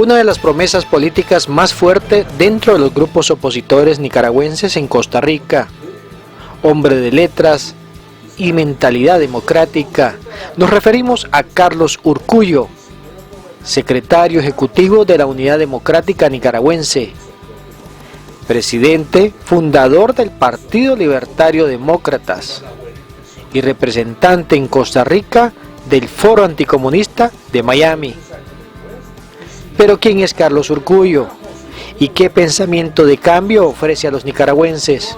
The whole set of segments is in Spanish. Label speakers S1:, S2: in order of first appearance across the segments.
S1: una de las promesas políticas más fuertes dentro de los grupos opositores nicaragüenses en Costa Rica. Hombre de letras y mentalidad democrática, nos referimos a Carlos Urcullo, secretario ejecutivo de la Unidad Democrática Nicaragüense, presidente fundador del Partido Libertario Demócratas y representante en Costa Rica del Foro Anticomunista de Miami. Pero ¿quién es Carlos Urcullo? ¿Y qué pensamiento de cambio ofrece a los nicaragüenses?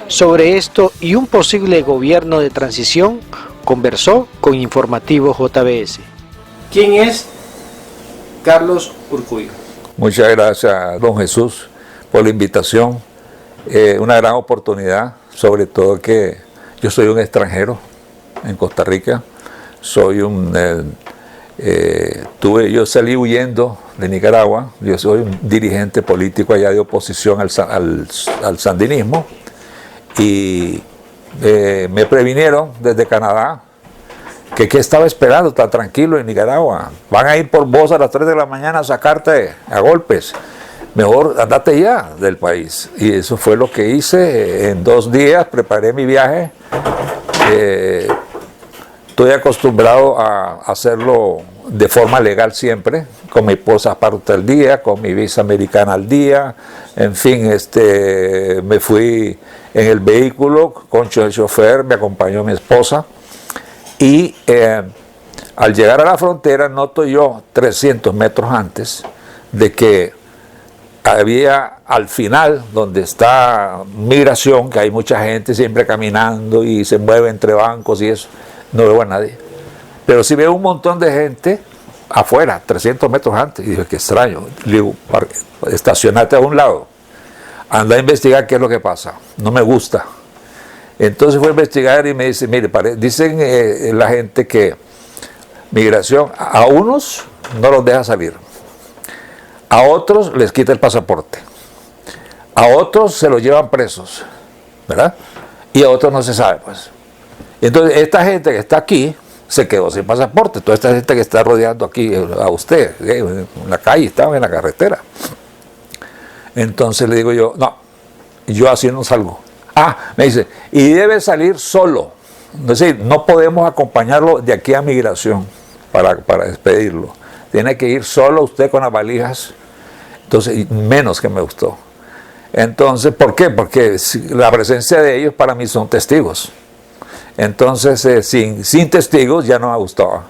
S1: Sobre esto y un posible gobierno de transición, conversó con Informativo JBS. ¿Quién es Carlos Urcullo?
S2: Muchas gracias, don Jesús, por la invitación. Una gran oportunidad, sobre todo que yo soy un extranjero en Costa Rica. Yo salí huyendo de Nicaragua. Yo soy un dirigente político allá de oposición al sandinismo. Y me previnieron desde Canadá que qué estaba esperando tan tranquilo en Nicaragua. Van a ir por vos a las 3 de la mañana a sacarte a golpes. Mejor andate ya del país. Y eso fue lo que hice. En 2 días preparé mi viaje. Estoy acostumbrado a hacerlo de forma legal siempre, con mi pasaporte al día, con mi visa americana al día. En fin, me fui en el vehículo con el chofer, me acompañó mi esposa. Y al llegar a la frontera, noto yo 300 metros antes de que había al final, donde está migración, que hay mucha gente siempre caminando y se mueve entre bancos y eso, no veo a nadie. Pero sí veo un montón de gente afuera, 300 metros antes, y dije, qué extraño. Le digo, estacionate a un lado, anda a investigar qué es lo que pasa, no me gusta. Entonces fue a investigar y me dice, mire, dicen la gente que migración a unos no los deja salir, a otros les quita el pasaporte, a otros se los llevan presos, ¿verdad? Y a otros no se sabe, pues. Entonces esta gente que está aquí se quedó sin pasaporte, toda esta gente que está rodeando aquí a usted, en la calle, estaba en la carretera. Entonces le digo yo, no, yo así no salgo. Me dice, y debe salir solo. Es decir, no podemos acompañarlo de aquí a migración para despedirlo. Tiene que ir solo usted con las valijas. Entonces, menos que me gustó. Entonces, ¿por qué? Porque la presencia de ellos para mí son testigos. Entonces, sin testigos ya no me gustaba.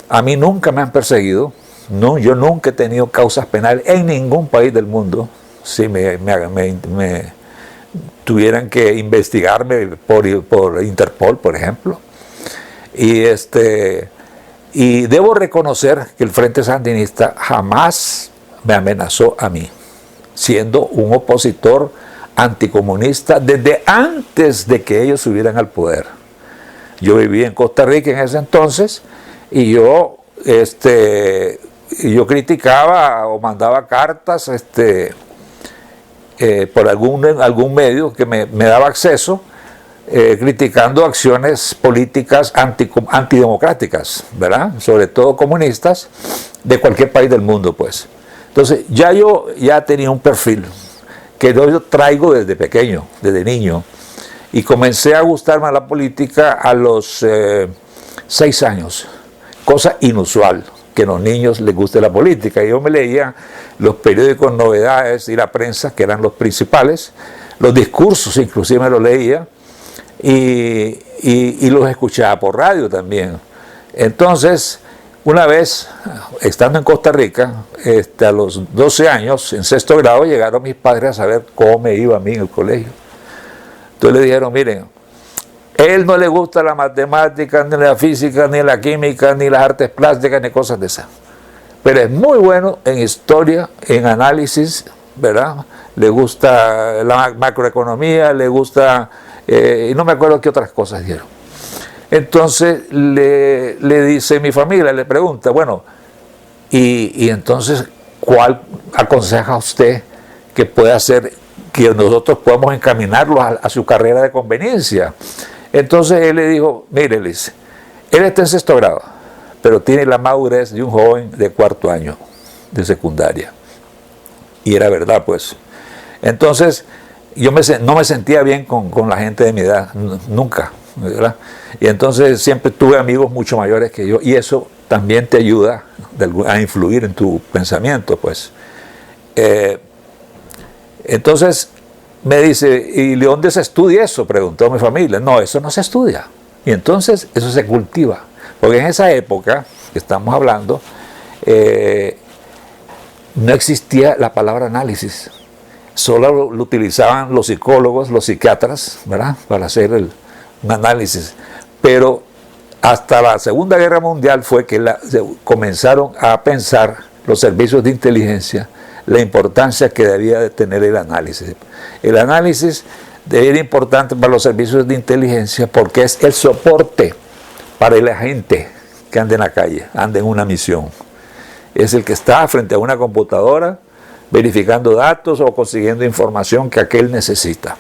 S2: A mí nunca me han perseguido. No, yo nunca he tenido causas penales en ningún país del mundo. Si me tuvieran que investigarme por Interpol, por ejemplo. Y debo reconocer que el Frente Sandinista jamás me amenazó a mí, siendo un opositor anticomunista desde antes de que ellos subieran al poder. Yo vivía en Costa Rica en ese entonces y yo criticaba o mandaba cartas por algún medio que me daba acceso, criticando acciones políticas antidemocráticas, ¿verdad? Sobre todo comunistas de cualquier país del mundo, pues. Entonces yo tenía un perfil que yo traigo desde pequeño, desde niño, y comencé a gustarme a la política a los 6 años, cosa inusual, que a los niños les guste la política. Y yo me leía los periódicos Novedades y la prensa, que eran los principales, los discursos inclusive me los leía, y los escuchaba por radio también. Entonces, una vez, estando en Costa Rica, a los 12 años, en 6º grado, llegaron mis padres a saber cómo me iba a mí en el colegio. Entonces le dijeron, miren, él no le gusta la matemática, ni la física, ni la química, ni las artes plásticas, ni cosas de esas. Pero es muy bueno en historia, en análisis, ¿verdad? Le gusta la macroeconomía, le gusta, y no me acuerdo qué otras cosas dijeron. Entonces le dice mi familia, le pregunta, bueno, y entonces, ¿cuál aconseja usted que puede hacer que nosotros podamos encaminarlo a su carrera de conveniencia? Entonces él le dijo, mire, Liz, él está en 6º grado, pero tiene la madurez de un joven de 4º año, de secundaria. Y era verdad, pues. Entonces, yo no me sentía bien con la gente de mi edad, nunca, ¿verdad? Y entonces siempre tuve amigos mucho mayores que yo, y eso también te ayuda a influir en tu pensamiento, pues. Entonces me dice, ¿y dónde se estudia eso?, preguntó mi familia. No, eso no se estudia. Y entonces eso se cultiva. Porque en esa época que estamos hablando, no existía la palabra análisis. Solo lo utilizaban los psicólogos, los psiquiatras, ¿verdad?, para hacer un análisis. Pero hasta la Segunda Guerra Mundial fue que comenzaron a pensar los servicios de inteligencia la importancia que debía de tener el análisis. El análisis era importante para los servicios de inteligencia porque es el soporte para la gente que anda en la calle, anda en una misión. Es el que está frente a una computadora verificando datos o consiguiendo información que aquel necesita.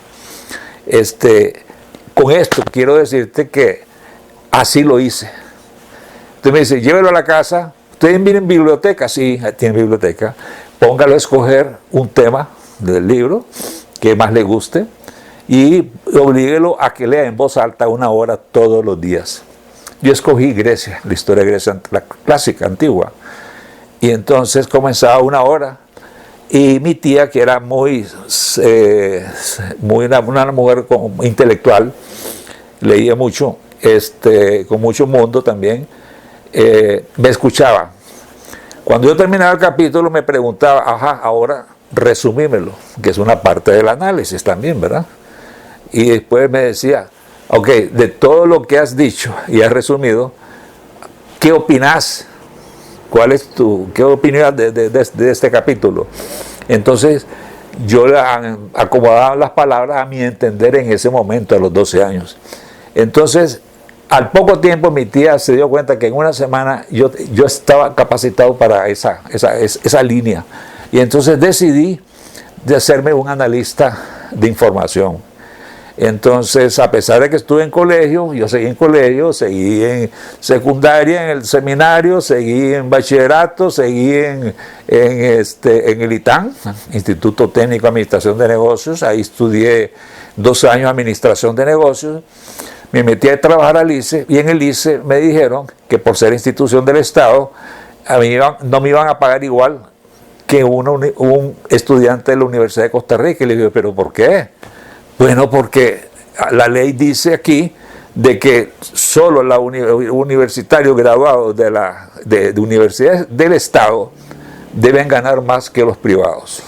S2: Con esto quiero decirte que así lo hice. Usted me dice, llévelo a la casa. ¿Ustedes tienen biblioteca? Sí, tienen biblioteca. Póngalo a escoger un tema del libro que más le guste y oblíguelo a que lea en voz alta 1 hora todos los días. Yo escogí Grecia, la historia de Grecia, la clásica, antigua. Y entonces comenzaba 1 hora. Y mi tía, que era una mujer intelectual, leía mucho, con mucho mundo también, me escuchaba. Cuando yo terminaba el capítulo me preguntaba, ajá, ahora resumímelo, que es una parte del análisis también, ¿verdad? Y después me decía, ok, de todo lo que has dicho y has resumido, ¿qué opinas? ¿Qué opinión de este capítulo? Entonces yo acomodaba las palabras a mi entender en ese momento, a los 12 años. Entonces, al poco tiempo mi tía se dio cuenta que en una semana yo estaba capacitado para esa línea. Y entonces decidí de hacerme un analista de información. Entonces, a pesar de que estuve en colegio, yo seguí en colegio, seguí en secundaria, en el seminario, seguí en bachillerato, seguí en el ITAN, Instituto Técnico de Administración de Negocios. Ahí estudié 2 años Administración de Negocios. Me metí a trabajar al ICE y en el ICE me dijeron que por ser institución del Estado, a mí no me iban a pagar igual que un estudiante de la Universidad de Costa Rica. Y le digo, ¿pero por qué? Bueno, porque la ley dice aquí de que solo los universitarios graduados de universidades del Estado deben ganar más que los privados.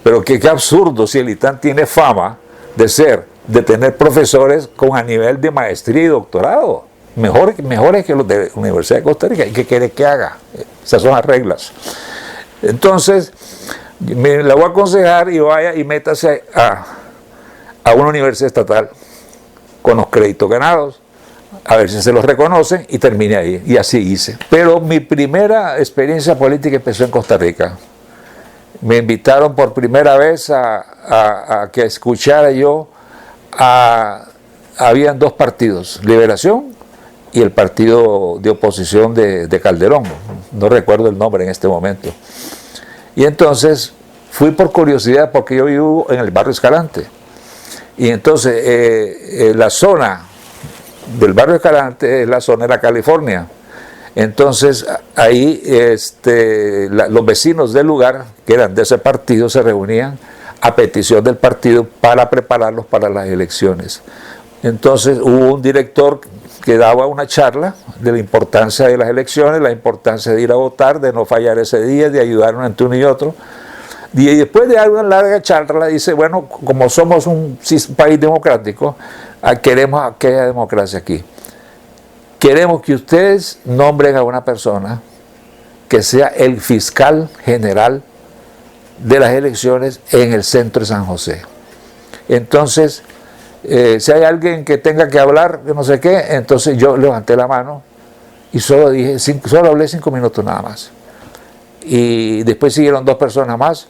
S2: Pero qué absurdo si el ITAN tiene fama de tener profesores con a nivel de maestría y doctorado, mejores que los de la Universidad de Costa Rica. ¿Y qué quiere que haga? Esas son las reglas. Entonces, le voy a aconsejar y vaya y métase a una universidad estatal con los créditos ganados, a ver si se los reconocen y termine ahí. Y así hice. Pero mi primera experiencia política empezó en Costa Rica. Me invitaron por primera vez a que escuchara yo habían 2 partidos, Liberación y el partido de oposición de Calderón, no recuerdo el nombre en este momento. Y entonces fui por curiosidad porque yo vivo en el barrio Escalante. Y entonces la zona del barrio Escalante es la zona de la California. Entonces ahí los vecinos del lugar, que eran de ese partido, se reunían a petición del partido para prepararlos para las elecciones. Entonces hubo un director que daba una charla de la importancia de las elecciones, la importancia de ir a votar, de no fallar ese día, de ayudarnos entre uno y otro. Y después de una larga charla dice, bueno, como somos un país democrático, queremos que haya democracia aquí. Queremos que ustedes nombren a una persona que sea el fiscal general de las elecciones en el centro de San José. Entonces, si hay alguien que tenga que hablar, que no sé qué, entonces yo levanté la mano y solo hablé 5 minutos nada más. Y después siguieron 2 personas más.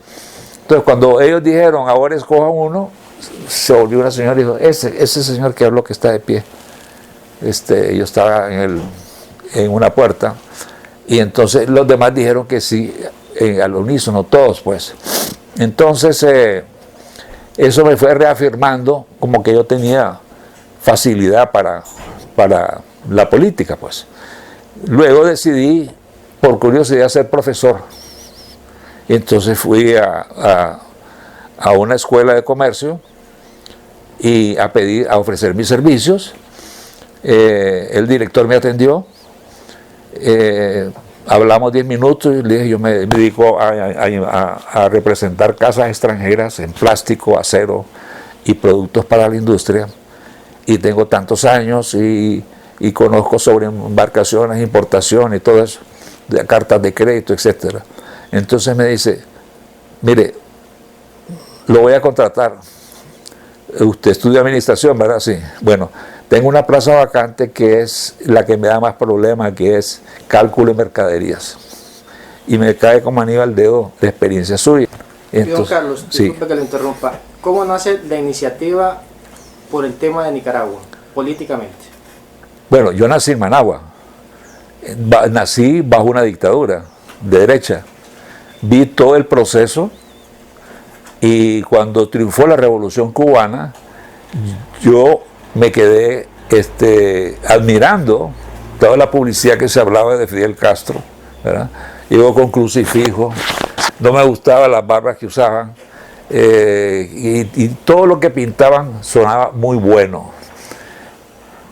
S2: Entonces cuando ellos dijeron, ahora escojan uno, se volvió una señora y dijo, ese señor que habló que está de pie. Yo estaba en una puerta y entonces los demás dijeron que sí, al unísono, todos pues. Entonces eso me fue reafirmando como que yo tenía facilidad para la política pues. Luego decidí, por curiosidad, ser profesor. Y entonces fui a una escuela de comercio y a ofrecer mis servicios. El director me atendió, hablamos 10 minutos y le dije, yo me dedico a representar casas extranjeras en plástico, acero y productos para la industria, y tengo tantos años y conozco sobre embarcaciones, importación y todo eso, de cartas de crédito, etc. Entonces me dice, mire, lo voy a contratar. Usted estudia administración, ¿verdad? Sí. Bueno, tengo una plaza vacante que es la que me da más problemas, que es cálculo y mercaderías. Y me cae como anillo al dedo la experiencia suya.
S3: Don Carlos, disculpe que le interrumpa. ¿Cómo nace la iniciativa por el tema de Nicaragua, políticamente?
S2: Bueno, yo nací en Managua. Nací bajo una dictadura de derecha. Vi todo el proceso. Y cuando triunfó la Revolución Cubana, yo me quedé admirando toda la publicidad que se hablaba de Fidel Castro, ¿verdad? Llegó con crucifijo, no me gustaban las barbas que usaban, y todo lo que pintaban sonaba muy bueno.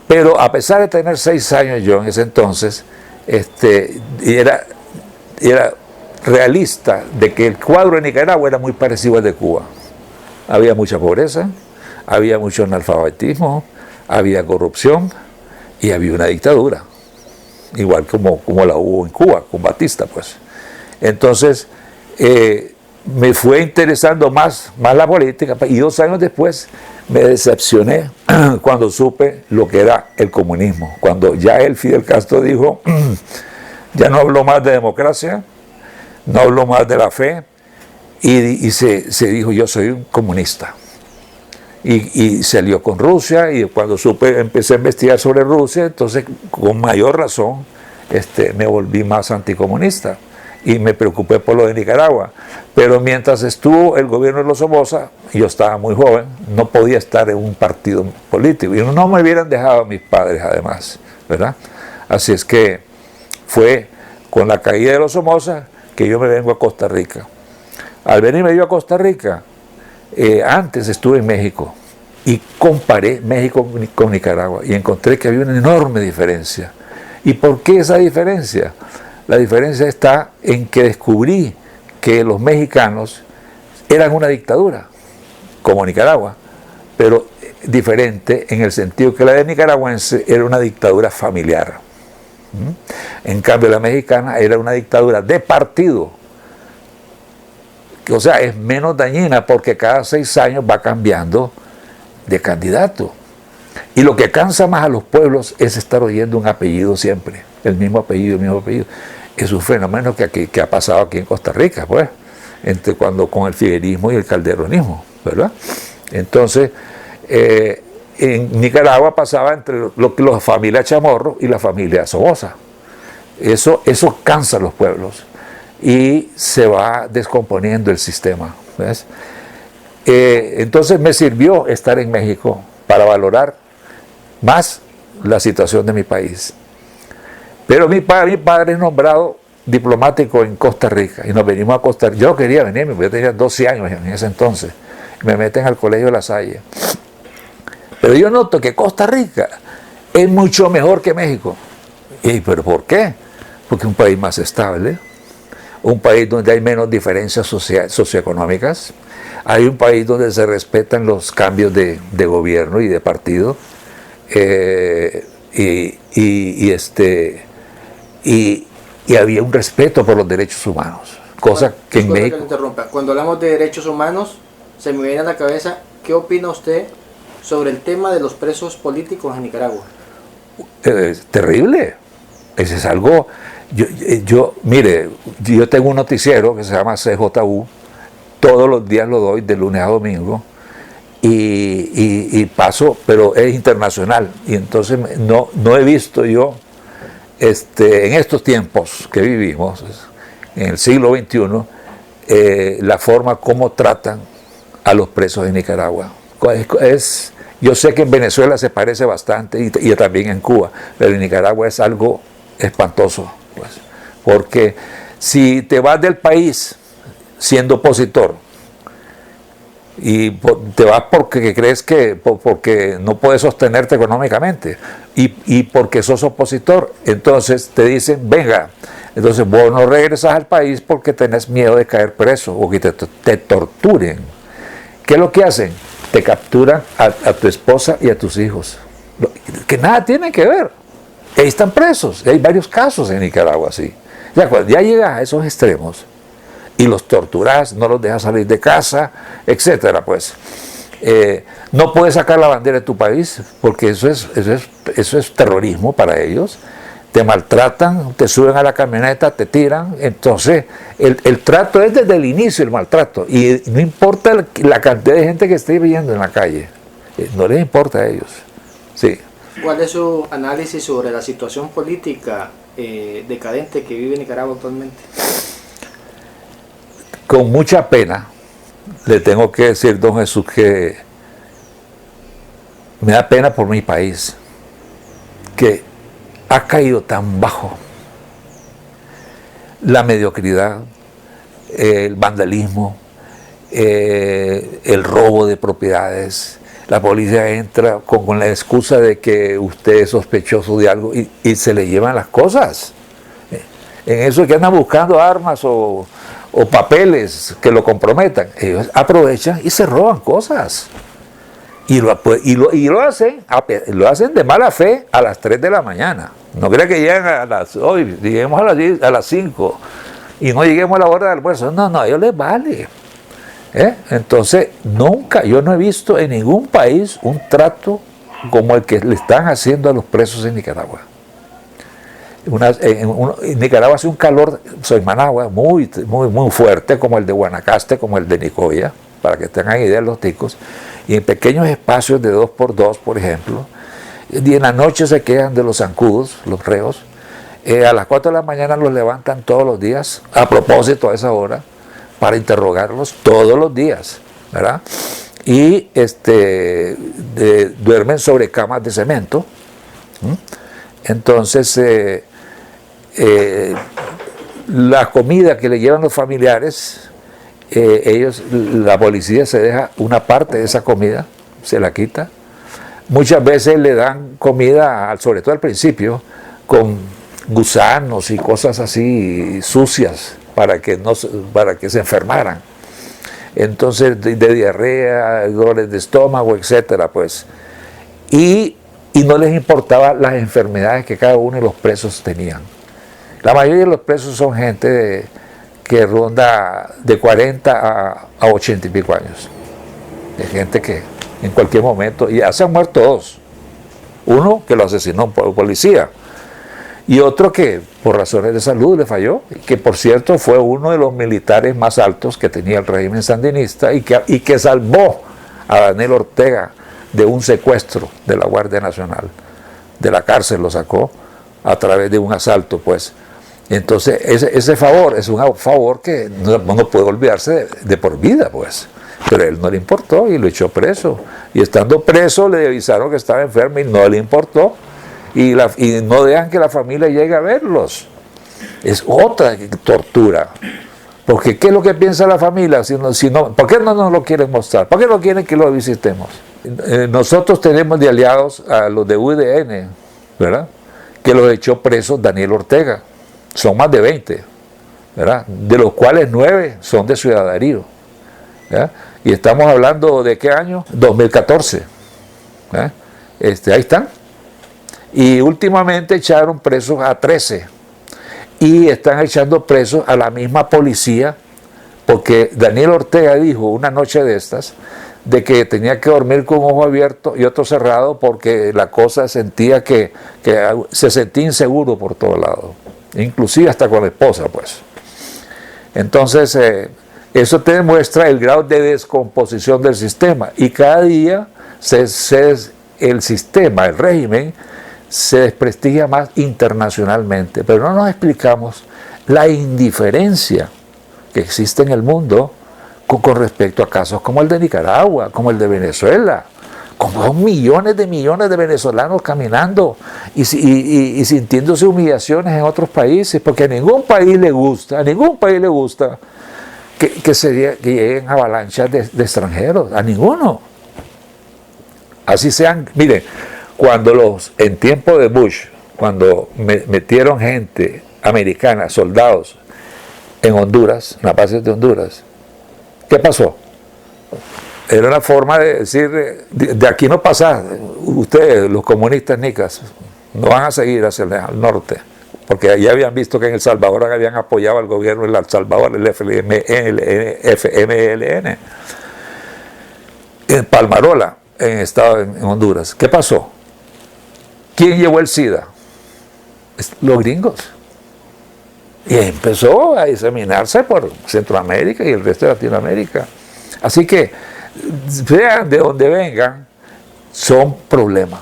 S2: Pero a pesar de tener 6 años yo en ese entonces, era realista de que el cuadro de Nicaragua era muy parecido al de Cuba. Había mucha pobreza, había mucho analfabetismo, había corrupción y había una dictadura, igual como la hubo en Cuba, con Batista pues. Entonces me fue interesando más la política, y 2 años después me decepcioné cuando supe lo que era el comunismo, cuando ya Fidel Castro dijo, ya no habló más de democracia, no habló más de la fe, y se dijo, yo soy un comunista. Y se alió con Rusia, y cuando empecé a investigar sobre Rusia, entonces con mayor razón me volví más anticomunista y me preocupé por lo de Nicaragua. Pero mientras estuvo el gobierno de los Somoza, yo estaba muy joven, no podía estar en un partido político, y no me hubieran dejado mis padres además, ¿verdad? Así es que fue con la caída de los Somoza que yo me vengo a Costa Rica. Al venirme yo a Costa Rica, antes estuve en México y comparé México con Nicaragua y encontré que había una enorme diferencia. ¿Y por qué esa diferencia? La diferencia está en que descubrí que los mexicanos eran una dictadura, como Nicaragua, pero diferente en el sentido que la de nicaragüense era una dictadura familiar. En cambio la mexicana era una dictadura de partido, o sea, es menos dañina porque cada 6 años va cambiando de candidato. Y lo que cansa más a los pueblos es estar oyendo un apellido siempre, el mismo apellido, el mismo apellido. Es un fenómeno que ha pasado aquí en Costa Rica, pues, con el figuerismo y el calderonismo, ¿verdad? Entonces, en Nicaragua pasaba entre la familia Chamorro y la familia Somoza. Eso cansa a los pueblos y se va descomponiendo el sistema, ¿ves? Entonces me sirvió estar en México para valorar más la situación de mi país. Pero mi padre es nombrado diplomático en Costa Rica y nos venimos a Costa Rica. Yo quería venirme, porque yo tenía 12 años en ese entonces. Me meten al colegio de La Salle. Pero yo noto que Costa Rica es mucho mejor que México. ¿Pero por qué? Porque es un país más estable, un país donde hay menos diferencias socioeconómicas, hay un país donde se respetan los cambios de gobierno y de partido, y había un respeto por los derechos humanos, cosa que en México...
S3: Cuando hablamos de derechos humanos, se me viene a la cabeza, ¿qué opina usted sobre el tema de los presos políticos en Nicaragua?
S2: Terrible. Ese es algo... Mire, yo tengo un noticiero que se llama CJU, todos los días lo doy de lunes a domingo, y paso, pero es internacional, y entonces no he visto yo, en estos tiempos que vivimos, en el siglo XXI, la forma como tratan a los presos en Nicaragua. Yo sé que en Venezuela se parece bastante y también en Cuba, pero en Nicaragua es algo espantoso, pues, porque si te vas del país siendo opositor y te vas porque crees que porque no puedes sostenerte económicamente y porque sos opositor, entonces te dicen, venga, entonces vos no regresas al país porque tenés miedo de caer preso o que te torturen. ¿Qué es lo que hacen? Te capturan a tu esposa y a tus hijos, que nada tienen que ver. Ahí están presos. Hay varios casos en Nicaragua así. Ya cuando ya llegas a esos extremos y los torturas, no los dejas salir de casa, etcétera, pues no puedes sacar la bandera de tu país porque eso es terrorismo para ellos. Te maltratan, te suben a la camioneta, te tiran. Entonces el trato es desde el inicio, el maltrato, y no importa la cantidad de gente que esté viviendo en la calle, no les importa a ellos. Sí.
S3: ¿Cuál es su análisis sobre la situación política decadente que vive Nicaragua actualmente?
S2: Con mucha pena le tengo que decir, don Jesús, que me da pena por mi país, que ha caído tan bajo. La mediocridad, el vandalismo, el robo de propiedades. La policía entra con la excusa de que usted es sospechoso de algo y se le llevan las cosas. En eso que andan buscando armas o papeles que lo comprometan, ellos aprovechan y se roban cosas. Y lo hacen de mala fe a las 3 de la mañana. No crea que llegan hoy lleguemos a las 5 y no lleguemos a la hora del almuerzo. No, a ellos les vale. Entonces, yo no he visto en ningún país un trato como el que le están haciendo a los presos en Nicaragua. En Nicaragua hace un calor, soy Managua, muy fuerte, como el de Guanacaste, como el de Nicoya, para que tengan idea los ticos, y en pequeños espacios de 2x2, por ejemplo, y en la noche se quedan de los zancudos, los reos, a las 4 de la mañana los levantan todos los días, a propósito a esa hora, para interrogarlos todos los días, ¿verdad? Y duermen sobre camas de cemento. Entonces, la comida que le llevan los familiares, la policía se deja una parte de esa comida, se la quita. Muchas veces le dan comida, sobre todo al principio, con gusanos y cosas así sucias para que se enfermaran. Entonces, de diarrea, dolores de estómago, etcétera, pues. Y no les importaba las enfermedades que cada uno de los presos tenían. La mayoría de los presos son gente que ronda de 40 a 80 y pico años. Es gente que en cualquier momento, y ya se han muerto dos. Uno que lo asesinó un policía, y otro que por razones de salud le falló, que por cierto fue uno de los militares más altos que tenía el régimen sandinista y que salvó a Daniel Ortega de un secuestro de la Guardia Nacional. De la cárcel lo sacó a través de un asalto, pues. Entonces ese favor es un favor que no puede olvidarse de por vida, pues. Pero a él no le importó y lo echó preso. Y estando preso le avisaron que estaba enfermo y no le importó. Y no dejan que la familia llegue a verlos. Es otra tortura. Porque ¿qué es lo que piensa la familia? ¿Por qué no nos lo quieren mostrar? ¿Por qué no quieren que lo visitemos? Nosotros tenemos de aliados a los de UDN, ¿verdad? Que los echó presos Daniel Ortega. Son más de 20, ¿verdad? De los cuales 9 son de Ciudad Darío, ¿verdad? Y estamos hablando de ¿qué año? 2014. ¿Verdad? Ahí están. Y últimamente echaron presos a 13. Y están echando presos a la misma policía, porque Daniel Ortega dijo una noche de estas, de que tenía que dormir con un ojo abierto y otro cerrado, porque la cosa sentía que se sentía inseguro por todos lados, inclusive hasta con la esposa, pues. Entonces, eso te demuestra el grado de descomposición del sistema, y cada día el sistema, el régimen, se desprestigia más internacionalmente, pero no nos explicamos la indiferencia que existe en el mundo con respecto a casos como el de Nicaragua, como el de Venezuela, como millones de venezolanos caminando y sintiéndose humillaciones en otros países, porque a ningún país le gusta que lleguen avalanchas de extranjeros, a ninguno. Así sean, miren, en tiempo de Bush, cuando metieron gente americana, soldados, en Honduras, en las bases de Honduras, ¿qué pasó? Era una forma de decir, de aquí no pasa, ustedes, los comunistas nicas, no van a seguir hacia el norte, porque ya habían visto que en El Salvador habían apoyado al gobierno de El Salvador, el FMLN, en Palmarola, en Honduras. ¿Qué pasó? ¿Quién llevó el SIDA? Los gringos. Y empezó a diseminarse por Centroamérica y el resto de Latinoamérica. Así que, vean de donde vengan, son problemas.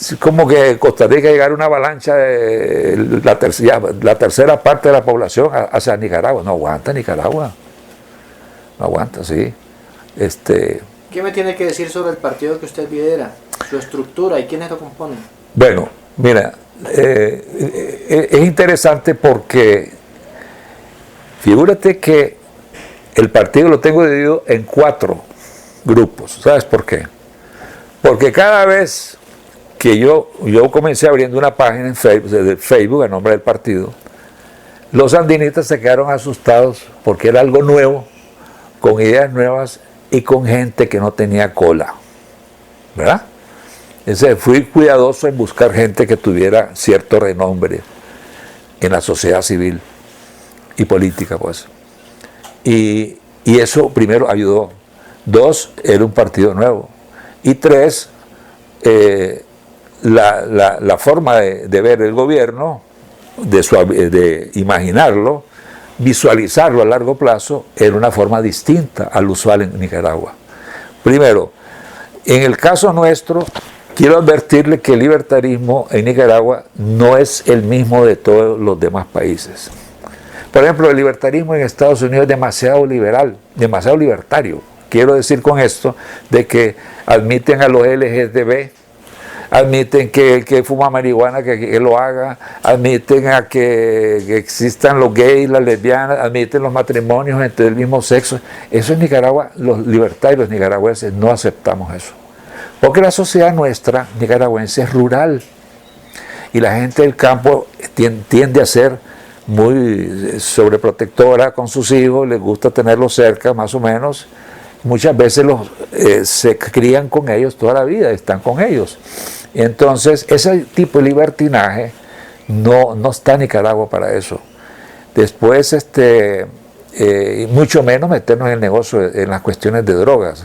S2: Es como que Costa Rica llegara una avalancha de la tercera parte de la población hacia Nicaragua. No aguanta Nicaragua. No aguanta, sí.
S3: ¿Qué me tiene que decir sobre el partido que usted lidera? Su estructura y quiénes lo componen.
S2: Bueno, mira, es interesante porque figúrate que el partido lo tengo dividido en 4 grupos. ¿Sabes por qué? Porque cada vez que yo comencé abriendo una página en Facebook a nombre del partido, los sandinistas se quedaron asustados porque era algo nuevo, con ideas nuevas y con gente que no tenía cola, ¿verdad? Entonces fui cuidadoso en buscar gente que tuviera cierto renombre en la sociedad civil y política, pues. Y eso, primero, ayudó. 2, era un partido nuevo. Y 3, la forma de ver el gobierno, de imaginarlo, visualizarlo a largo plazo, era una forma distinta al usual en Nicaragua. Primero, en el caso nuestro, quiero advertirle que el libertarismo en Nicaragua no es el mismo de todos los demás países. Por ejemplo, el libertarismo en Estados Unidos es demasiado liberal, demasiado libertario. Quiero decir con esto de que admiten a los LGTB, admiten que el que fuma marihuana que lo haga, admiten a que existan los gays, las lesbianas, admiten los matrimonios entre el mismo sexo. Eso en Nicaragua, los libertarios nicaragüenses no aceptamos eso. Porque la sociedad nuestra nicaragüense es rural y la gente del campo tiende a ser muy sobreprotectora con sus hijos, les gusta tenerlos cerca más o menos. Muchas veces se crían con ellos toda la vida, están con ellos. Entonces, ese tipo de libertinaje no está en Nicaragua para eso. Después, mucho menos meternos en el negocio, en las cuestiones de drogas.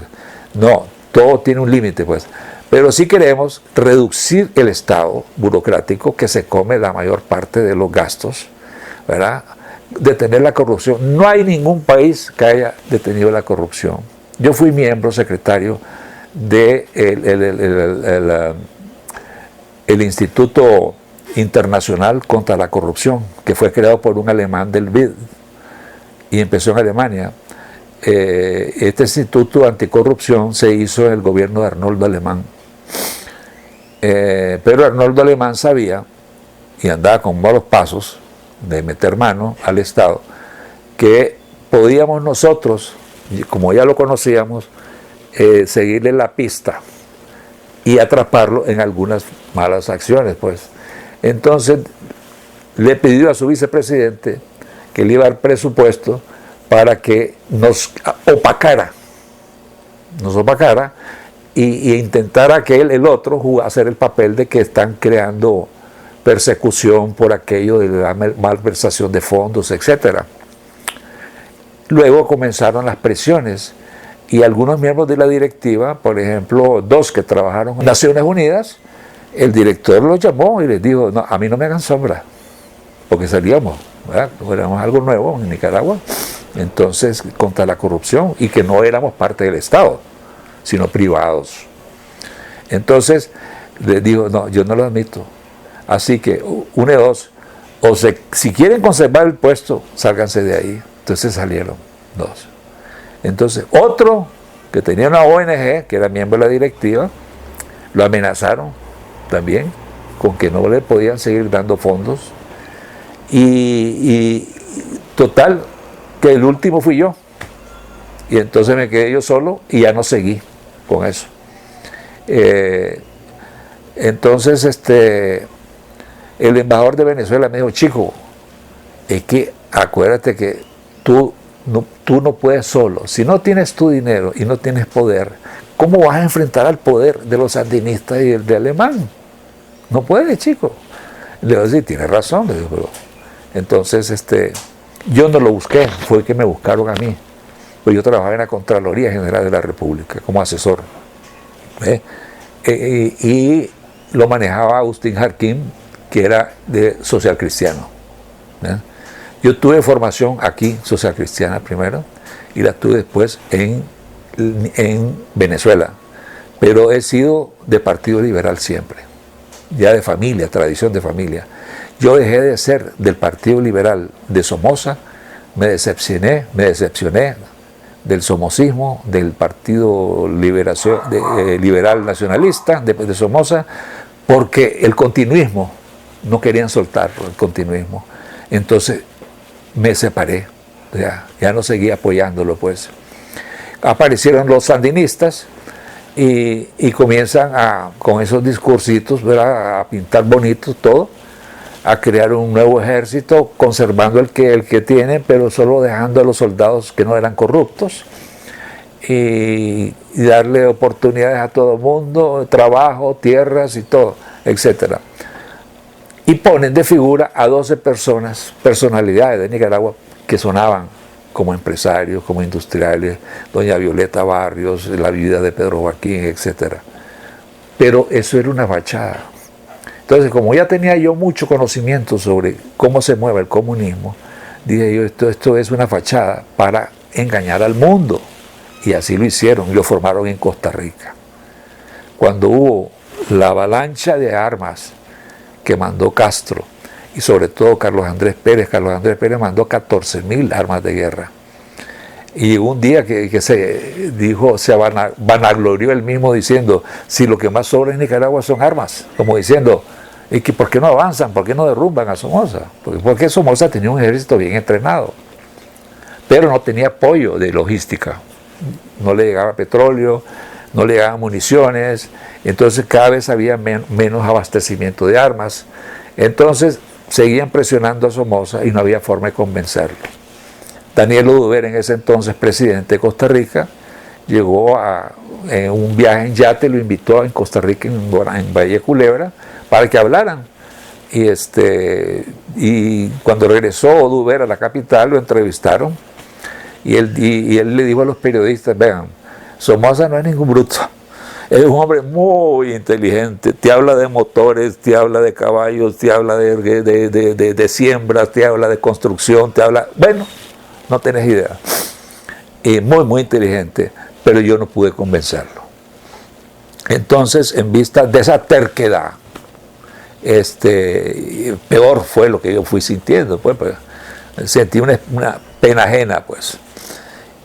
S2: No, todo tiene un límite, pues. Pero sí queremos reducir el Estado burocrático que se come la mayor parte de los gastos, ¿verdad? Detener la corrupción. No hay ningún país que haya detenido la corrupción. Yo fui miembro secretario del Instituto Internacional contra la Corrupción, que fue creado por un alemán del BID y empezó en Alemania. Este instituto anticorrupción se hizo en el gobierno de Arnoldo Alemán. Pero Arnoldo Alemán sabía, y andaba con malos pasos, de meter mano al Estado, que podíamos nosotros, como ya lo conocíamos, seguirle la pista y atraparlo en algunas malas acciones, pues. Entonces le pidió a su vicepresidente que le iba a dar presupuesto para que nos opacara y intentara que el otro hacer el papel de que están creando persecución por aquello de la malversación de fondos, etc. Luego comenzaron las presiones y algunos miembros de la directiva, por ejemplo, 2 que trabajaron en Naciones Unidas, el director los llamó y les dijo, no, a mí no me hagan sombra, porque salíamos, ¿verdad? Éramos algo nuevo en Nicaragua, entonces contra la corrupción y que no éramos parte del Estado, sino privados. Entonces les digo, no, yo no lo admito. Así que, 1 y 2, si quieren conservar el puesto, sálganse de ahí. Entonces salieron dos. Entonces otro que tenía una ONG, que era miembro de la directiva, lo amenazaron también con que no le podían seguir dando fondos. Y total, que el último fui yo. Y entonces me quedé yo solo y ya no seguí con eso. Entonces el embajador de Venezuela me dijo, chico, es que acuérdate que tú no puedes solo. Si no tienes tu dinero y no tienes poder, ¿cómo vas a enfrentar al poder de los sandinistas y el de Alemán? No puedes, chico. Le digo, sí, tienes razón. Le digo, pero entonces yo no lo busqué, fue que me buscaron a mí. Pues yo trabajaba en la Contraloría General de la República como asesor. Y lo manejaba Agustín Jarquín, que era de social cristiano. Yo tuve formación aquí, social cristiana primero, y la tuve después en Venezuela. Pero he sido de Partido Liberal siempre, ya de familia, tradición de familia. Yo dejé de ser del Partido Liberal de Somoza, me decepcioné del somocismo, del Partido Liberal Nacionalista de Somoza, porque el continuismo, no querían soltarlo, el continuismo. Entonces me separé, ya no seguí apoyándolo, pues. Aparecieron los sandinistas y comienzan con esos discursitos, ¿verdad?, a pintar bonitos todo, a crear un nuevo ejército, conservando el que tienen, pero solo dejando a los soldados que no eran corruptos, y darle oportunidades a todo el mundo, trabajo, tierras y todo, etc. Y ponen de figura a 12 personalidades de Nicaragua que sonaban como empresarios, como industriales, doña Violeta Barrios, la vida de Pedro Joaquín, etc. Pero eso era una fachada. Entonces, como ya tenía yo mucho conocimiento sobre cómo se mueve el comunismo, dije yo, esto es una fachada para engañar al mundo. Y así lo hicieron, y lo formaron en Costa Rica. Cuando hubo la avalancha de armas que mandó Castro, y sobre todo Carlos Andrés Pérez mandó 14.000 armas de guerra. Y un día que se vanaglorió él mismo diciendo, si lo que más sobra en Nicaragua son armas, como diciendo, ¿y que por qué no avanzan? ¿Por qué no derrumban a Somoza? Porque Somoza tenía un ejército bien entrenado, pero no tenía apoyo de logística. No le llegaba petróleo, no le llegaban municiones, entonces cada vez había menos abastecimiento de armas. Entonces seguían presionando a Somoza y no había forma de convencerlo. Daniel Oduber, en ese entonces presidente de Costa Rica, llegó en un viaje en yate, lo invitó en Costa Rica, en Valle Culebra, para que hablaran. Y cuando regresó Oduber a la capital, lo entrevistaron, y él le dijo a los periodistas, vean, Somoza no es ningún bruto, es un hombre muy inteligente, te habla de motores, te habla de caballos, te habla de siembras, te habla de construcción, bueno, no tenés idea. Y muy inteligente, pero yo no pude convencerlo. Entonces, en vista de esa terquedad, peor fue lo que yo fui sintiendo, pues sentí una pena ajena, pues.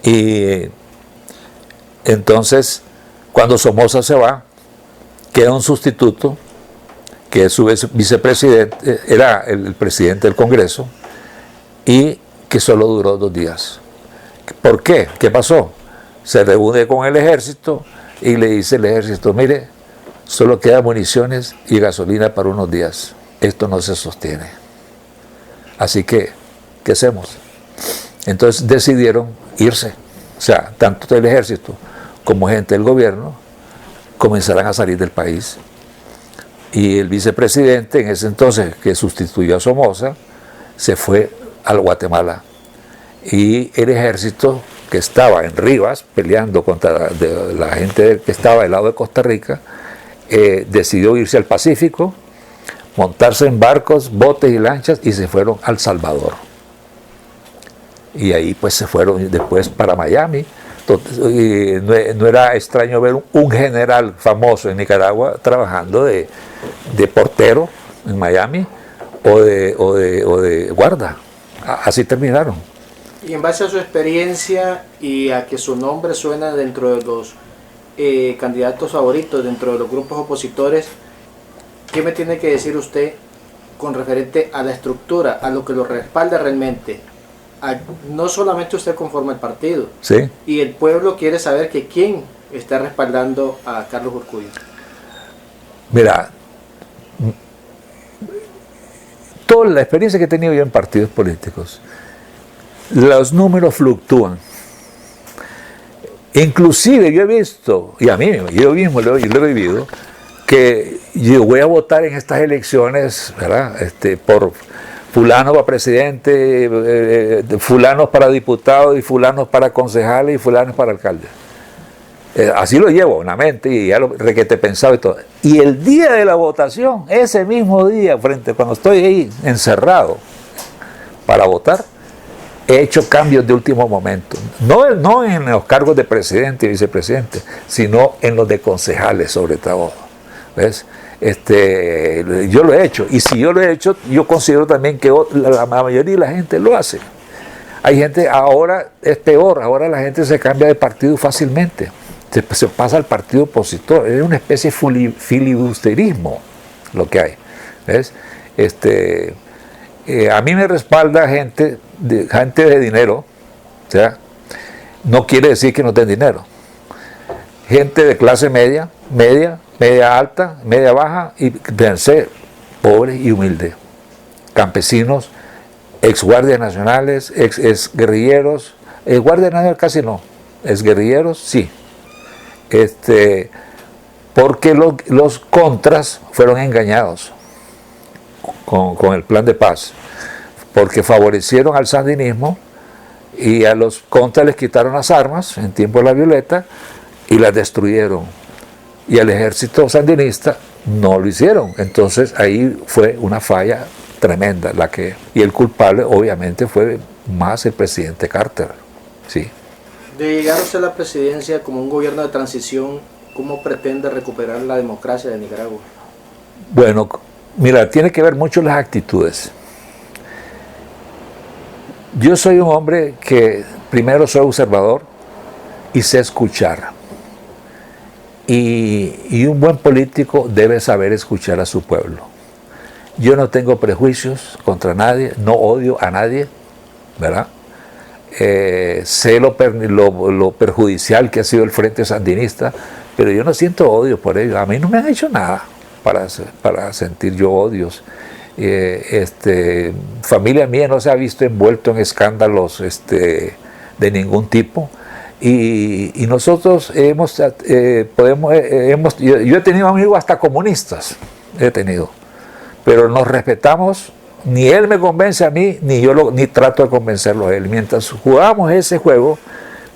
S2: Y entonces, cuando Somoza se va, queda un sustituto, que es su vicepresidente, era el presidente del Congreso, y que solo duró 2 días. ¿Por qué? ¿Qué pasó? Se reúne con el ejército y le dice el ejército, mire, solo quedan municiones y gasolina para unos días. Esto no se sostiene. Así que, ¿qué hacemos? Entonces decidieron irse. O sea, tanto el ejército como gente del gobierno comenzarán a salir del país. Y el vicepresidente, en ese entonces, que sustituyó a Somoza, se fue al Guatemala. Y el ejército, que estaba en Rivas peleando contra la gente que estaba del lado de Costa Rica, decidió irse al Pacífico, montarse en barcos, botes y lanchas, y se fueron al Salvador. Y ahí pues se fueron después para Miami. Y no era extraño ver un general famoso en Nicaragua trabajando de portero en Miami, o de guarda. Así terminaron.
S3: Y en base a su experiencia y a que su nombre suena dentro de los candidatos favoritos, dentro de los grupos opositores, ¿qué me tiene que decir usted con referente a la estructura, a lo que lo respalda realmente? No solamente usted conforma el partido,
S2: ¿Sí?
S3: y el pueblo quiere saber que quién está respaldando a Carlos Urcuyo.
S2: Mira, toda la experiencia que he tenido yo en partidos políticos, los números fluctúan. Inclusive yo he visto, y yo mismo lo he vivido, que yo voy a votar en estas elecciones, ¿verdad? Por fulano para presidente, fulanos para diputado, y fulanos para concejales, y fulanos para alcalde. Así lo llevo en la mente, y ya lo requete pensado y todo. Y el día de la votación, ese mismo día, cuando estoy ahí encerrado para votar, he hecho cambios de último momento. No en los cargos de presidente y vicepresidente, sino en los de concejales, sobre todo. ¿Ves? Yo lo he hecho. Y si yo lo he hecho, yo considero también que la mayoría de la gente lo hace. Hay gente, ahora es peor, ahora la gente se cambia de partido fácilmente. Se pasa al partido opositor. Es una especie de filibusterismo lo que hay. ¿Ves? A mí me respalda gente de dinero, o sea, no quiere decir que no tenga dinero. Gente de clase media alta, media baja, y pensé, pobres y humildes. Campesinos, ex guardias nacionales, ex guerrilleros, guardias nacionales casi no, ex guerrilleros sí. Porque los contras fueron engañados con el plan de paz, porque favorecieron al sandinismo y a los contras les quitaron las armas en tiempo de la Violeta y las destruyeron, y al ejército sandinista no lo hicieron. Entonces ahí fue una falla tremenda, y el culpable obviamente fue más el presidente Carter. Sí.
S3: De llegar usted a la presidencia como un gobierno de transición, ¿cómo pretende recuperar la democracia de Nicaragua?
S2: Bueno, mira, tiene que ver mucho las actitudes. Yo soy un hombre que primero soy observador y sé escuchar. Y un buen político debe saber escuchar a su pueblo. Yo no tengo prejuicios contra nadie, no odio a nadie, ¿verdad? Sé lo perjudicial que ha sido el Frente Sandinista, pero yo no siento odio por ellos. A mí no me han hecho nada para sentir yo odios. Familia mía no se ha visto envuelto en escándalos de ningún tipo, y nosotros yo he tenido amigos hasta comunistas, pero nos respetamos. Ni él me convence a mí, ni yo ni trato de convencerlo a él. Mientras jugamos ese juego,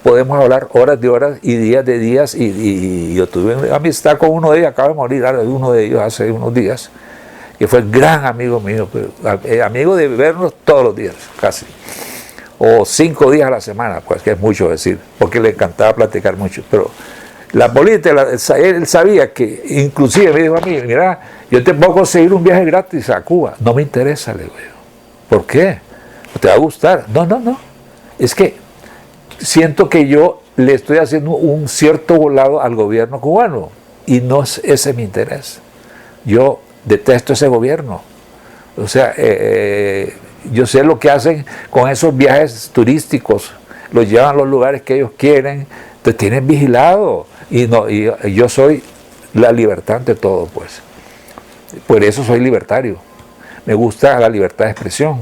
S2: podemos hablar horas de horas y días de días, y yo tuve amistad con uno de ellos, acaba de morir uno de ellos hace unos días, que fue gran amigo mío, amigo de vernos todos los días, casi, o 5 días a la semana, pues, que es mucho decir, porque le encantaba platicar mucho. Pero la política, él sabía que, inclusive me dijo a mí, mira, yo te puedo conseguir un viaje gratis a Cuba. No me interesa, le digo yo. ¿Por qué? ¿Te va a gustar? No. Es que siento que yo le estoy haciendo un cierto volado al gobierno cubano, y no es ese mi interés. Yo detesto ese gobierno. O sea, yo sé lo que hacen con esos viajes turísticos, los llevan a los lugares que ellos quieren, te tienen vigilado, y yo soy la libertad ante todo, pues. Por eso soy libertario. Me gusta la libertad de expresión.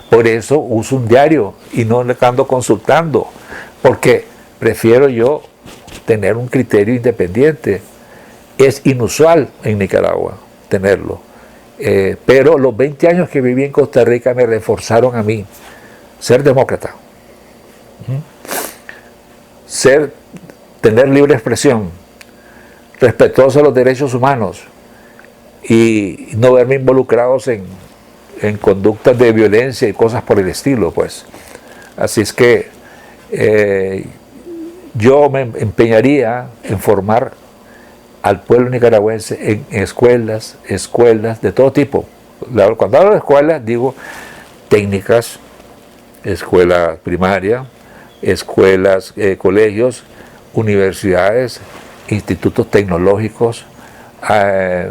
S2: Por eso uso un diario y no le ando consultando, porque prefiero yo tener un criterio independiente. Es inusual en Nicaragua tenerlo. Pero los 20 años que viví en Costa Rica me reforzaron a mí ser demócrata, tener libre expresión, respetuoso de los derechos humanos, y no verme involucrados en conductas de violencia y cosas por el estilo, pues. Así es que yo me empeñaría en formar al pueblo nicaragüense en escuelas de todo tipo, Cuando hablo de escuelas, digo técnicas, escuela primaria, escuelas, colegios, universidades, institutos tecnológicos.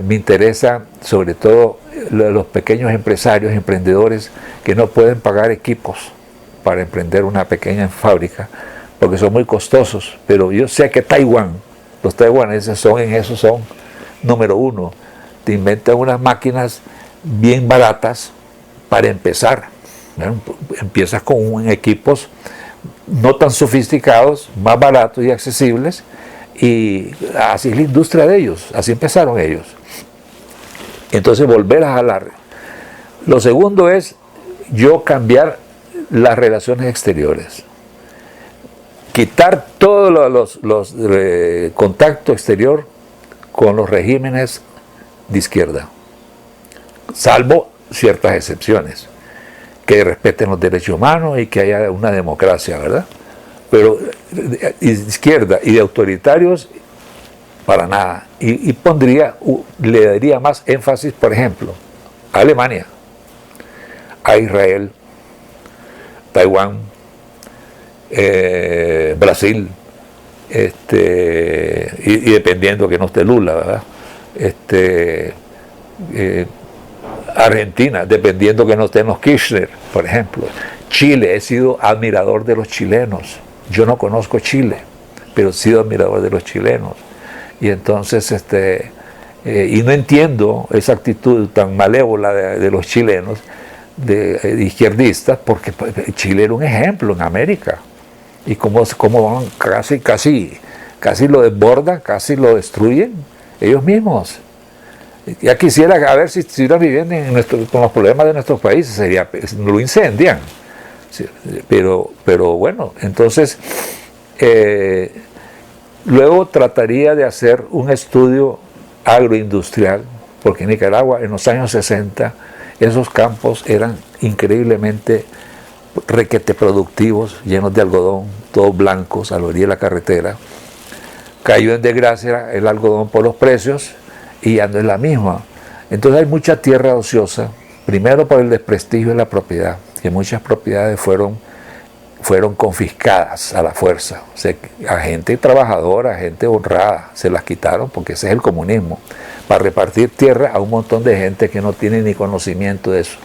S2: Me interesa sobre todo los pequeños empresarios, emprendedores que no pueden pagar equipos para emprender una pequeña fábrica porque son muy costosos, pero yo sé que Taiwán, los taiwaneses son número uno, te inventan unas máquinas bien baratas para empezar, ¿no? Empiezas con equipos no tan sofisticados, más baratos y accesibles, y así es la industria de ellos, así empezaron ellos. Entonces volver a jalar. Lo segundo es yo cambiar las relaciones exteriores, quitar todos los contacto exterior con los regímenes de izquierda, salvo ciertas excepciones, que respeten los derechos humanos y que haya una democracia, ¿verdad? Pero de izquierda y de autoritarios, para nada. Y le daría más énfasis, por ejemplo, a Alemania, a Israel, Taiwán, Brasil, y dependiendo que no esté Lula, ¿verdad? Argentina, dependiendo que no estén los Kirchner, por ejemplo. Chile, he sido admirador de los chilenos. Yo no conozco Chile, pero he sido admirador de los chilenos. Y entonces, y no entiendo esa actitud tan malévola de los chilenos, de izquierdistas, porque Chile era un ejemplo en América. Y cómo van casi lo desbordan, casi lo destruyen ellos mismos. Ya quisiera a ver si estuvieran viviendo con los problemas de nuestros países, lo incendian. Pero bueno, entonces luego trataría de hacer un estudio agroindustrial, porque en Nicaragua en los años 60 esos campos eran increíblemente requete productivos, llenos de algodón, todos blancos a la orilla de la carretera. Cayó en desgracia el algodón por los precios y ya no es la misma. Entonces hay mucha tierra ociosa, primero por el desprestigio de la propiedad, que muchas propiedades fueron confiscadas a la fuerza. O sea, a gente trabajadora, a gente honrada, se las quitaron porque ese es el comunismo, para repartir tierra a un montón de gente que no tiene ni conocimiento de eso.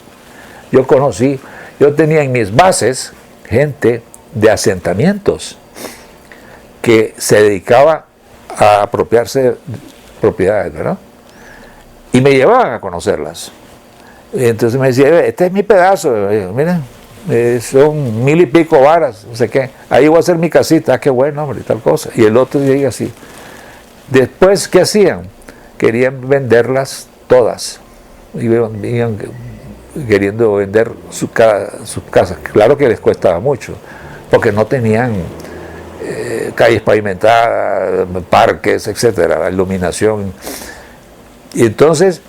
S2: Yo tenía en mis bases gente de asentamientos que se dedicaba a apropiarse de propiedades, ¿verdad? Y me llevaban a conocerlas. Y entonces me decía, este es mi pedazo, miren, son 1000 y pico varas, no sé qué, ahí voy a hacer mi casita, qué bueno, hombre, y tal cosa. Y el otro día así. Después, ¿qué hacían? Querían venderlas todas. Iban queriendo vender sus casas. Claro que les costaba mucho, porque no tenían calles pavimentadas, parques, etcétera, iluminación. Y entonces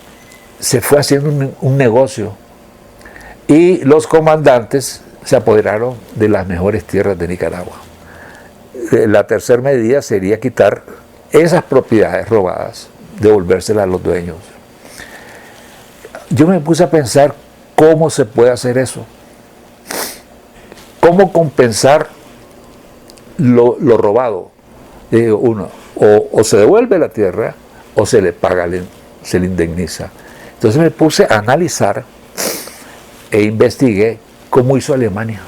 S2: se fue haciendo un negocio y los comandantes se apoderaron de las mejores tierras de Nicaragua. La tercera medida sería quitar esas propiedades robadas, devolvérselas a los dueños. Yo me puse a pensar cómo se puede hacer eso, cómo compensar lo robado. Uno, o se devuelve la tierra o se le paga, se le indemniza. Entonces me puse a analizar e investigué cómo hizo Alemania.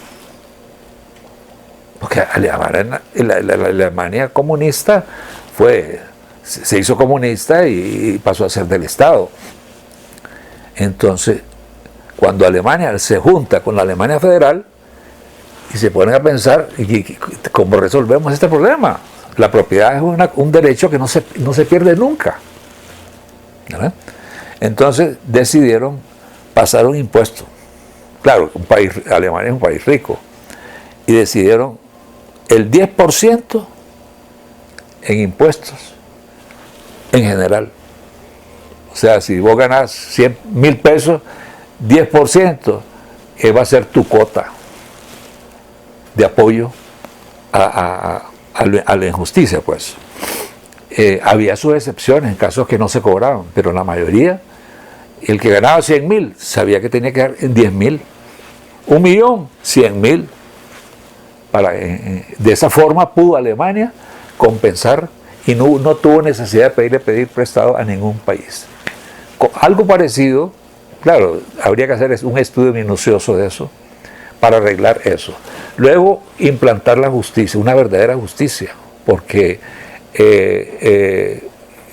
S2: Porque la Alemania comunista se hizo comunista y pasó a ser del Estado. Entonces, cuando Alemania se junta con la Alemania federal y se ponen a pensar cómo resolvemos este problema. La propiedad es un derecho que no se pierde nunca, ¿verdad? Entonces decidieron pasar un impuesto. Claro, Alemania es un país rico, y decidieron el 10% en impuestos en general. O sea, si vos ganás 100,000 pesos, 10% va a ser tu cuota de apoyo a la injusticia, pues. Había sus excepciones en casos que no se cobraban, pero la mayoría El que ganaba 100.000 sabía que tenía que dar 10.000. 1.000.000, 100.000. De esa forma pudo Alemania compensar y no tuvo necesidad de pedir prestado a ningún país. Algo parecido, claro, habría que hacer un estudio minucioso de eso para arreglar eso. Luego, implantar la justicia, una verdadera justicia, porque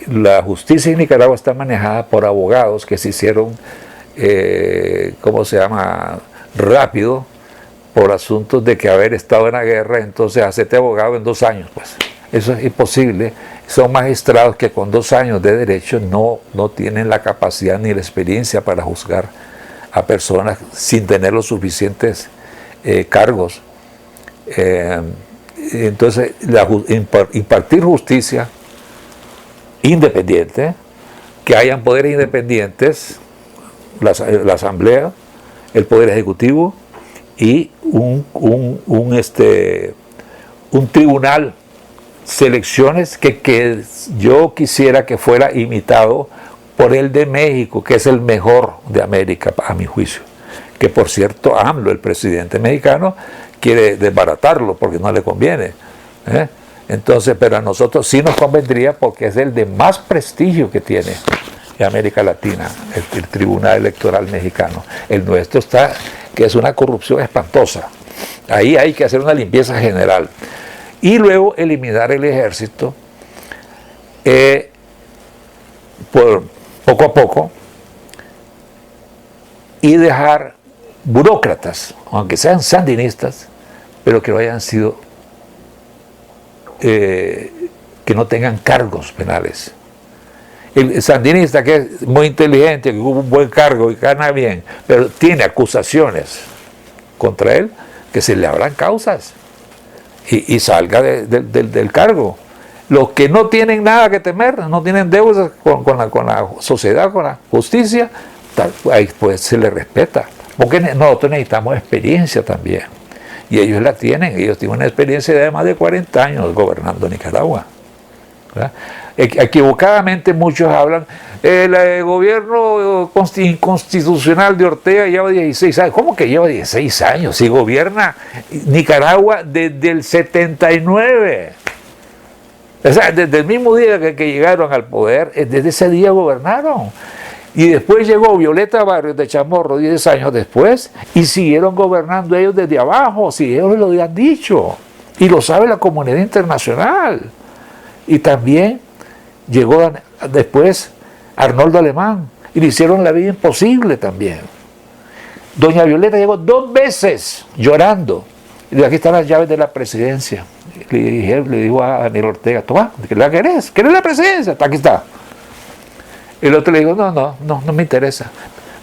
S2: la justicia en Nicaragua está manejada por abogados que se hicieron, ¿cómo se llama?, rápido, por asuntos de que haber estado en la guerra, entonces hacerte abogado en 2 años, pues. Eso es imposible. Son magistrados que con 2 años de derecho no tienen la capacidad ni la experiencia para juzgar a personas sin tener los suficientes cargos. Entonces, impartir justicia independiente, que hayan poderes independientes, la Asamblea, el Poder Ejecutivo y un tribunal, selecciones que yo quisiera que fuera imitado por el de México, que es el mejor de América, a mi juicio. Que por cierto, AMLO, el presidente mexicano, quiere desbaratarlo porque no le conviene. Entonces, pero a nosotros sí nos convendría porque es el de más prestigio que tiene en América Latina, el Tribunal Electoral Mexicano. El nuestro está, que es una corrupción espantosa. Ahí hay que hacer una limpieza general. Y luego eliminar el ejército poco a poco y dejar burócratas, aunque sean sandinistas, pero que no hayan sido, que no tengan cargos penales. El sandinista que es muy inteligente, que tuvo un buen cargo y gana bien, pero tiene acusaciones contra él, que se le abran causas y salga del cargo. Los que no tienen nada que temer, no tienen deudas con la sociedad, con la justicia, ahí pues se les respeta. Porque nosotros necesitamos experiencia también. Y ellos la tienen, ellos tienen una experiencia de más de 40 años gobernando Nicaragua. ¿Verdad? Equivocadamente muchos hablan, el gobierno inconstitucional de Ortega lleva 16 años. ¿Cómo que lleva 16 años? Si gobierna Nicaragua desde el 79. O sea, desde el mismo día que llegaron al poder, desde ese día gobernaron. Y después llegó Violeta Barrios de Chamorro 10 años después y siguieron gobernando ellos desde abajo, si ellos lo habían dicho. Y lo sabe la comunidad internacional. Y también llegó después Arnoldo Alemán y le hicieron la vida imposible también. Doña Violeta llegó 2 veces llorando. Y aquí están las llaves de la presidencia. Le dijo a Daniel Ortega, toma, ¿la querés? ¿Querés la presidencia? Aquí está. El otro le dijo, no me interesa.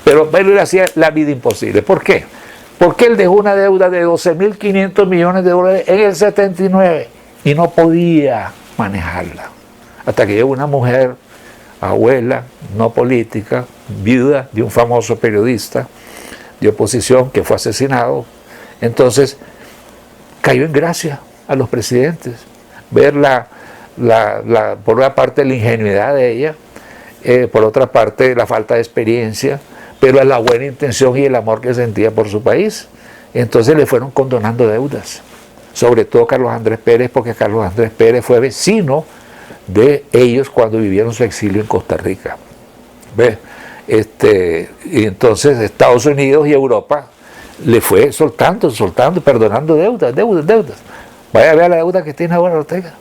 S2: Pero él le hacía la vida imposible. ¿Por qué? Porque él dejó una deuda de 12.500 millones de dólares en el 79 y no podía manejarla. Hasta que llegó una mujer, abuela, no política, viuda de un famoso periodista de oposición que fue asesinado. Entonces, cayó en gracia a los presidentes. Ver por una parte la ingenuidad de ella, por otra parte la falta de experiencia, pero la buena intención y el amor que sentía por su país. Entonces le fueron condonando deudas, sobre todo Carlos Andrés Pérez, porque Carlos Andrés Pérez fue vecino de ellos cuando vivieron su exilio en Costa Rica. ¿Ves? Y entonces Estados Unidos y Europa le fue soltando, perdonando deudas. Vaya a ver la deuda que tiene ahora Ortega.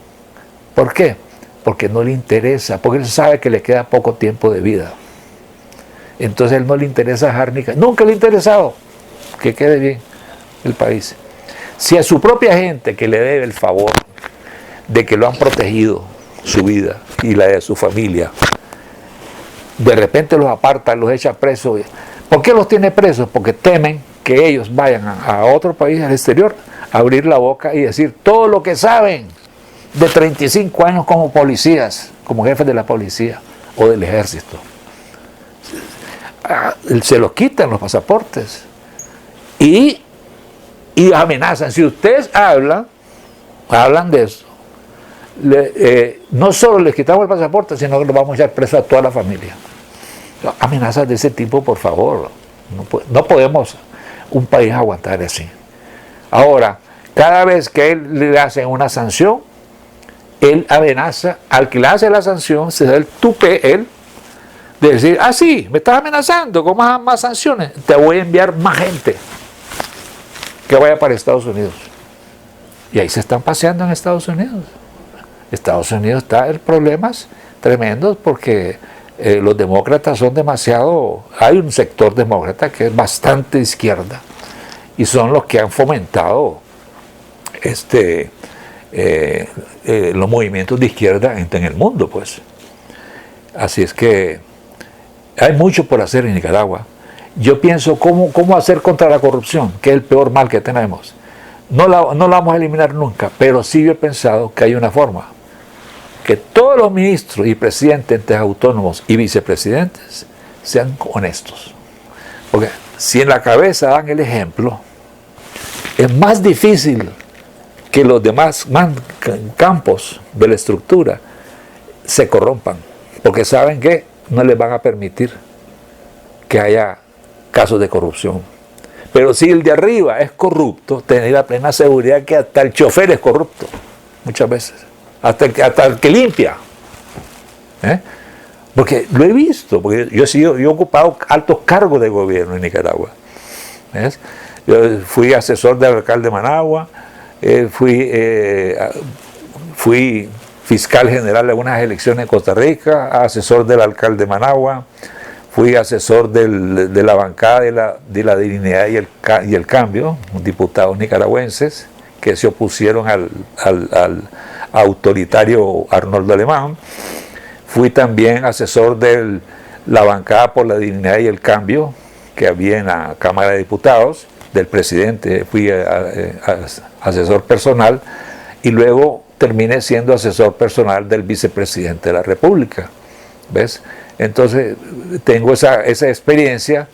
S2: ¿Por qué? Porque no le interesa, porque él sabe que le queda poco tiempo de vida. Entonces él no le interesa dejar nunca le ha interesado que quede bien el país. Si a su propia gente que le debe el favor de que lo han protegido su vida y la de su familia, de repente los aparta, los echa presos. ¿Por qué los tiene presos? Porque temen que ellos vayan a otro país, al exterior, a abrir la boca y decir todo lo que saben de 35 años como policías, como jefes de la policía o del ejército. Se los quitan los pasaportes y amenazan. Si ustedes hablan de eso, no solo les quitamos el pasaporte, sino que los vamos a echar preso a toda la familia. Amenazas de ese tipo, por favor. No podemos un país aguantar así. Ahora, cada vez que él le hacen una sanción, él amenaza, al que le hace la sanción, se da el tupe él, de decir, ah, sí, me estás amenazando con más sanciones, te voy a enviar más gente que vaya para Estados Unidos. Y ahí se están paseando en Estados Unidos. Estados Unidos está en problemas tremendos porque los demócratas son demasiado, hay un sector demócrata que es bastante izquierda y son los que han fomentado los movimientos de izquierda en el mundo, pues. Así es que hay mucho por hacer en Nicaragua. Yo pienso cómo hacer contra la corrupción, que es el peor mal que tenemos. No la vamos a eliminar nunca, pero sí yo he pensado que hay una forma. Que todos los ministros y presidentes entes autónomos y vicepresidentes sean honestos. Porque si en la cabeza dan el ejemplo, es más difícil que los demás campos de la estructura se corrompan, porque saben que no les van a permitir que haya casos de corrupción. Pero si el de arriba es corrupto, tener la plena seguridad que hasta el chofer es corrupto, muchas veces, hasta el que limpia. Porque lo he visto, porque yo he ocupado altos cargos de gobierno en Nicaragua. ¿Ves? Yo fui asesor del alcalde de Managua, fui fiscal general de algunas elecciones en Costa Rica, asesor del alcalde de Managua, fui asesor de la bancada de la Dignidad y el Cambio, diputados nicaragüenses que se opusieron al autoritario Arnoldo Alemán. Fui también asesor de la bancada por la Dignidad y el Cambio que había en la Cámara de Diputados, del presidente, fui asesor personal y luego terminé siendo asesor personal del vicepresidente de la República. ¿Ves? Entonces tengo esa experiencia,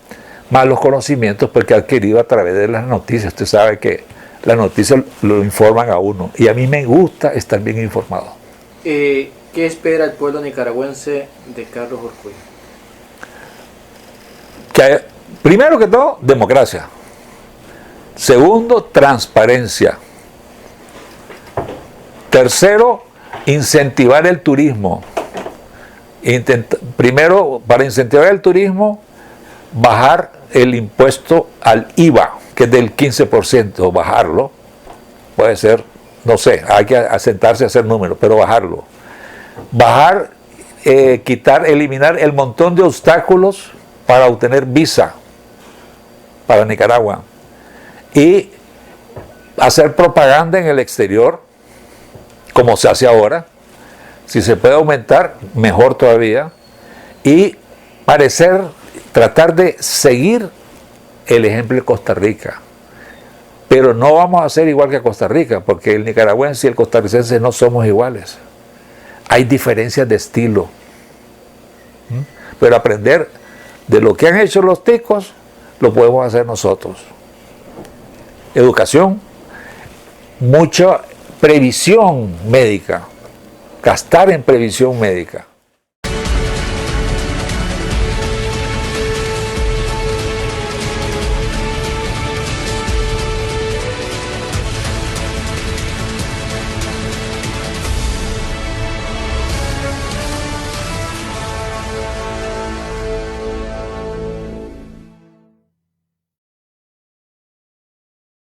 S2: más los conocimientos porque he adquirido a través de las noticias. Usted sabe que las noticias lo informan a uno y a mí me gusta estar bien informado.
S3: ¿Qué espera el pueblo nicaragüense de Carlos Urquijo?
S2: Que, primero que todo, democracia. Segundo, transparencia. Tercero, incentivar el turismo. Primero, para incentivar el turismo, bajar el impuesto al IVA, que es del 15%, bajarlo. Puede ser, no sé, hay que sentarse a hacer números, pero bajarlo. Bajar, eliminar el montón de obstáculos para obtener visa para Nicaragua. Y hacer propaganda en el exterior, como se hace ahora. Si se puede aumentar, mejor todavía. Y tratar de seguir el ejemplo de Costa Rica. Pero no vamos a ser igual que Costa Rica, porque el nicaragüense y el costarricense no somos iguales. Hay diferencias de estilo. Pero aprender de lo que han hecho los ticos, lo podemos hacer nosotros. Educación, mucha previsión médica, gastar en previsión médica.